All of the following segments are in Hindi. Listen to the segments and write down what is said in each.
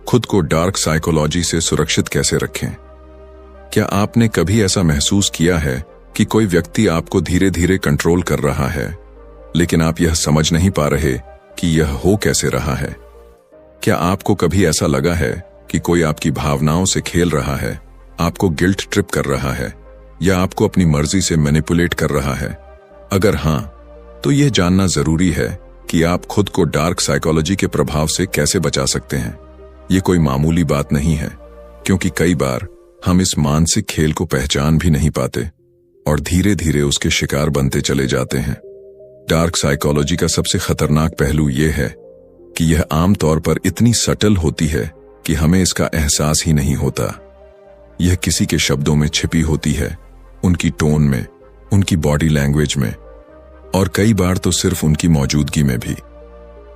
खुद को डार्क साइकोलॉजी से सुरक्षित कैसे रखें? क्या आपने कभी ऐसा महसूस किया है कि कोई व्यक्ति आपको धीरे धीरे कंट्रोल कर रहा है, लेकिन आप यह समझ नहीं पा रहे कि यह हो कैसे रहा है? क्या आपको कभी ऐसा लगा है कि कोई आपकी भावनाओं से खेल रहा है, आपको गिल्ट ट्रिप कर रहा है या आपको अपनी मर्जी से मैनिपुलेट कर रहा है? अगर हां, तो यह जानना जरूरी है कि आप खुद को डार्क साइकोलॉजी के प्रभाव से कैसे बचा सकते हैं। ये कोई मामूली बात नहीं है, क्योंकि कई बार हम इस मानसिक खेल को पहचान भी नहीं पाते और धीरे धीरे उसके शिकार बनते चले जाते हैं। डार्क साइकोलॉजी का सबसे खतरनाक पहलू यह है कि यह आमतौर पर इतनी सटल होती है कि हमें इसका एहसास ही नहीं होता। यह किसी के शब्दों में छिपी होती है, उनकी टोन में, उनकी बॉडी लैंग्वेज में और कई बार तो सिर्फ उनकी मौजूदगी में भी।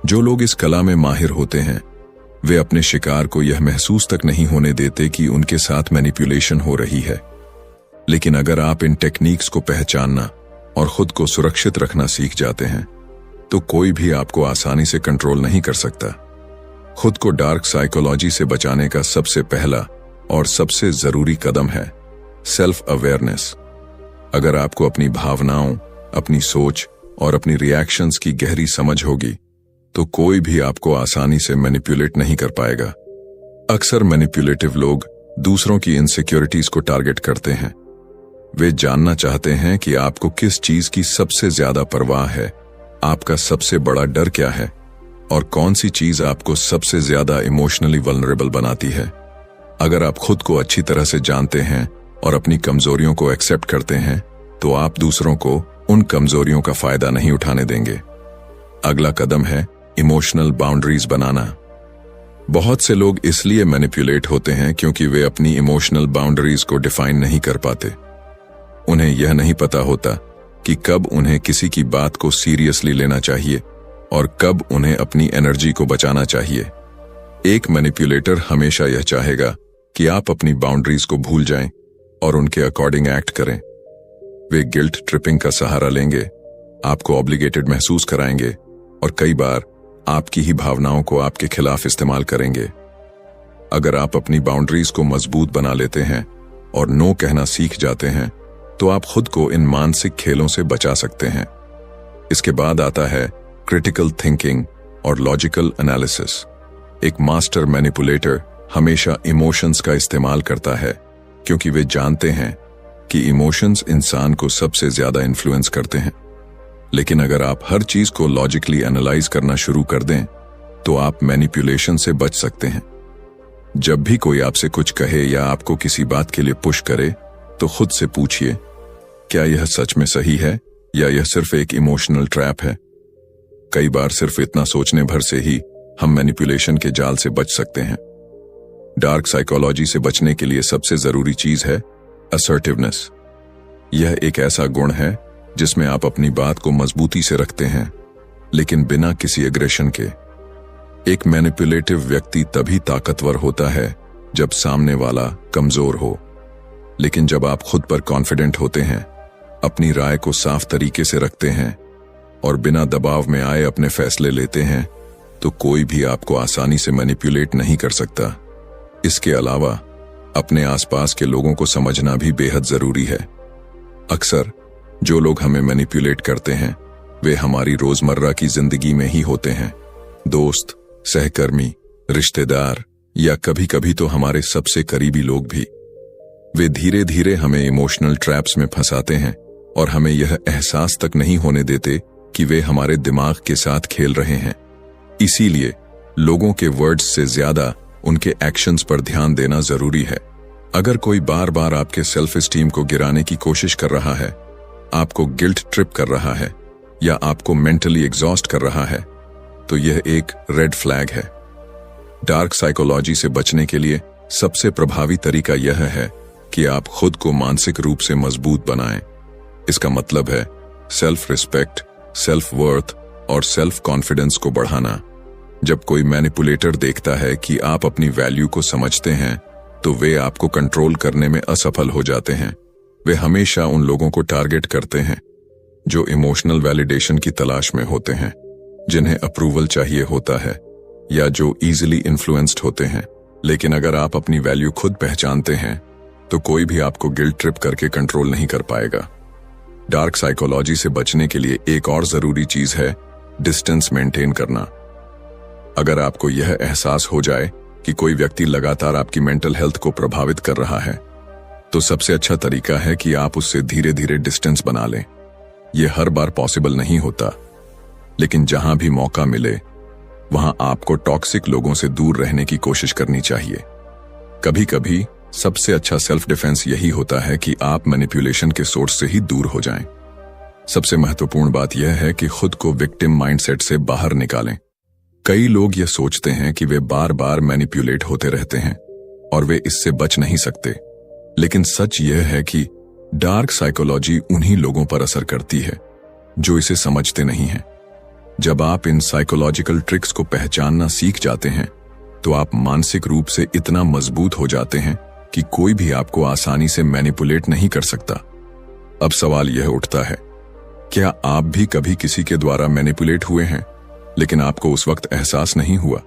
जो लोग इस कला में माहिर होते हैं, वे अपने शिकार को यह महसूस तक नहीं होने देते कि उनके साथ मैनिपुलेशन हो रही है। लेकिन अगर आप इन टेक्निक्स को पहचानना और खुद को सुरक्षित रखना सीख जाते हैं, तो कोई भी आपको आसानी से कंट्रोल नहीं कर सकता। खुद को डार्क साइकोलॉजी से बचाने का सबसे पहला और सबसे जरूरी कदम है सेल्फ अवेयरनेस। अगर आपको अपनी भावनाओं, अपनी सोच और अपनी रिएक्शंस की गहरी समझ होगी, तो कोई भी आपको आसानी से मैनिपुलेट नहीं कर पाएगा। अक्सर मैनिपुलेटिव लोग दूसरों की इनसिक्योरिटीज को टारगेट करते हैं। वे जानना चाहते हैं कि आपको किस चीज की सबसे ज्यादा परवाह है, आपका सबसे बड़ा डर क्या है और कौन सी चीज आपको सबसे ज्यादा इमोशनली वल्नरेबल बनाती है। अगर आप खुद को अच्छी तरह से जानते हैं और अपनी कमजोरियों को एक्सेप्ट करते हैं, तो आप दूसरों को उन कमजोरियों का फायदा नहीं उठाने देंगे। अगला कदम है इमोशनल बाउंड्रीज बनाना। बहुत से लोग इसलिए मैनिपुलेट होते हैं क्योंकि वे अपनी इमोशनल बाउंड्रीज को डिफाइन नहीं कर पाते। उन्हें यह नहीं पता होता कि कब उन्हें किसी की बात को सीरियसली लेना चाहिए और कब उन्हें अपनी एनर्जी को बचाना चाहिए। एक मैनिपुलेटर हमेशा यह चाहेगा कि आप अपनी बाउंड्रीज को भूल जाएं और उनके अकॉर्डिंग एक्ट करें। वे गिल्ट ट्रिपिंग का सहारा लेंगे, आपको ऑब्लिगेटेड महसूस कराएंगे और कई बार आपकी ही भावनाओं को आपके खिलाफ इस्तेमाल करेंगे। अगर आप अपनी बाउंड्रीज को मजबूत बना लेते हैं और नो कहना सीख जाते हैं, तो आप खुद को इन मानसिक खेलों से बचा सकते हैं। इसके बाद आता है क्रिटिकल थिंकिंग और लॉजिकल एनालिसिस। एक मास्टर मैनिपुलेटर हमेशा इमोशंस का इस्तेमाल करता है, क्योंकि वे जानते हैं कि इमोशंस इंसान को सबसे ज्यादा इन्फ्लुएंस करते हैं। लेकिन अगर आप हर चीज को लॉजिकली एनालाइज करना शुरू कर दें, तो आप मैनिपुलेशन से बच सकते हैं। जब भी कोई आपसे कुछ कहे या आपको किसी बात के लिए पुश करे, तो खुद से पूछिए, क्या यह सच में सही है या यह सिर्फ एक इमोशनल ट्रैप है? कई बार सिर्फ इतना सोचने भर से ही हम मैनिपुलेशन के जाल से बच सकते हैं। डार्क साइकोलॉजी से बचने के लिए सबसे जरूरी चीज है असर्टिवनेस। यह एक ऐसा गुण है जिसमें आप अपनी बात को मजबूती से रखते हैं, लेकिन बिना किसी एग्रेशन के। एक मैनिपुलेटिव व्यक्ति तभी ताकतवर होता है जब सामने वाला कमजोर हो। लेकिन जब आप खुद पर कॉन्फिडेंट होते हैं, अपनी राय को साफ तरीके से रखते हैं और बिना दबाव में आए अपने फैसले लेते हैं, तो कोई भी आपको आसानी से मैनिपुलेट नहीं कर सकता। इसके अलावा अपने आसपास के लोगों को समझना भी बेहद जरूरी है। अक्सर जो लोग हमें मैनिपुलेट करते हैं, वे हमारी रोजमर्रा की जिंदगी में ही होते हैं। दोस्त, सहकर्मी, रिश्तेदार या कभी कभी तो हमारे सबसे करीबी लोग भी। वे धीरे धीरे हमें इमोशनल ट्रैप्स में फंसाते हैं और हमें यह एहसास तक नहीं होने देते कि वे हमारे दिमाग के साथ खेल रहे हैं। इसीलिए लोगों के वर्ड्स से ज्यादा उनके एक्शंस पर ध्यान देना जरूरी है। अगर कोई बार बार आपके सेल्फ एस्टीम को गिराने की कोशिश कर रहा है, आपको गिल्ट ट्रिप कर रहा है या आपको मेंटली एग्जॉस्ट कर रहा है, तो यह एक रेड फ्लैग है। डार्क साइकोलॉजी से बचने के लिए सबसे प्रभावी तरीका यह है कि आप खुद को मानसिक रूप से मजबूत बनाएं। इसका मतलब है सेल्फ रिस्पेक्ट, सेल्फ वर्थ और सेल्फ कॉन्फिडेंस को बढ़ाना। जब कोई मैनिपुलेटर देखता है कि आप अपनी वैल्यू को समझते हैं, तो वे आपको कंट्रोल करने में असफल हो जाते हैं। वे हमेशा उन लोगों को टारगेट करते हैं जो इमोशनल वैलिडेशन की तलाश में होते हैं, जिन्हें अप्रूवल चाहिए होता है या जो इजीली इन्फ्लुएंस्ड होते हैं। लेकिन अगर आप अपनी वैल्यू खुद पहचानते हैं तो कोई भी आपको गिल्ट ट्रिप करके कंट्रोल नहीं कर पाएगा। डार्क साइकोलॉजी से बचने के लिए एक और जरूरी चीज है डिस्टेंस मेंटेन करना। अगर आपको यह एहसास हो जाए कि कोई व्यक्ति लगातार आपकी मेंटल हेल्थ को प्रभावित कर रहा है, तो सबसे अच्छा तरीका है कि आप उससे धीरे धीरे डिस्टेंस बना लें। यह हर बार पॉसिबल नहीं होता, लेकिन जहां भी मौका मिले वहां आपको टॉक्सिक लोगों से दूर रहने की कोशिश करनी चाहिए। कभी कभी सबसे अच्छा सेल्फ डिफेंस यही होता है कि आप मैनिपुलेशन के सोर्स से ही दूर हो जाएं। सबसे महत्वपूर्ण बात यह है कि खुद को विक्टिम माइंडसेट से बाहर निकालें। कई लोग यह सोचते हैं कि वे बार बार मैनिपुलेट होते रहते हैं और वे इससे बच नहीं सकते, लेकिन सच यह है कि डार्क साइकोलॉजी उन्हीं लोगों पर असर करती है जो इसे समझते नहीं हैं। जब आप इन साइकोलॉजिकल ट्रिक्स को पहचानना सीख जाते हैं तो आप मानसिक रूप से इतना मजबूत हो जाते हैं कि कोई भी आपको आसानी से मैनिपुलेट नहीं कर सकता। अब सवाल यह उठता है, क्या आप भी कभी किसी के द्वारा मैनिपुलेट हुए हैं लेकिन आपको उस वक्त एहसास नहीं हुआ?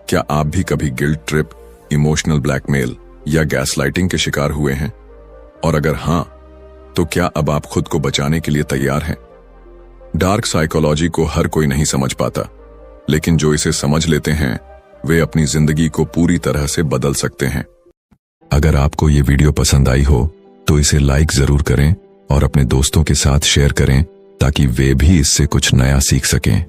क्या आप भी कभी गिल्ट ट्रिप, इमोशनल ब्लैकमेल या गैसलाइटिंग के शिकार हुए हैं? और अगर हां, तो क्या अब आप खुद को बचाने के लिए तैयार हैं? डार्क साइकोलॉजी को हर कोई नहीं समझ पाता, लेकिन जो इसे समझ लेते हैं वे अपनी जिंदगी को पूरी तरह से बदल सकते हैं। अगर आपको ये वीडियो पसंद आई हो तो इसे लाइक जरूर करें और अपने दोस्तों के साथ शेयर करें ताकि वे भी इससे कुछ नया सीख सकें।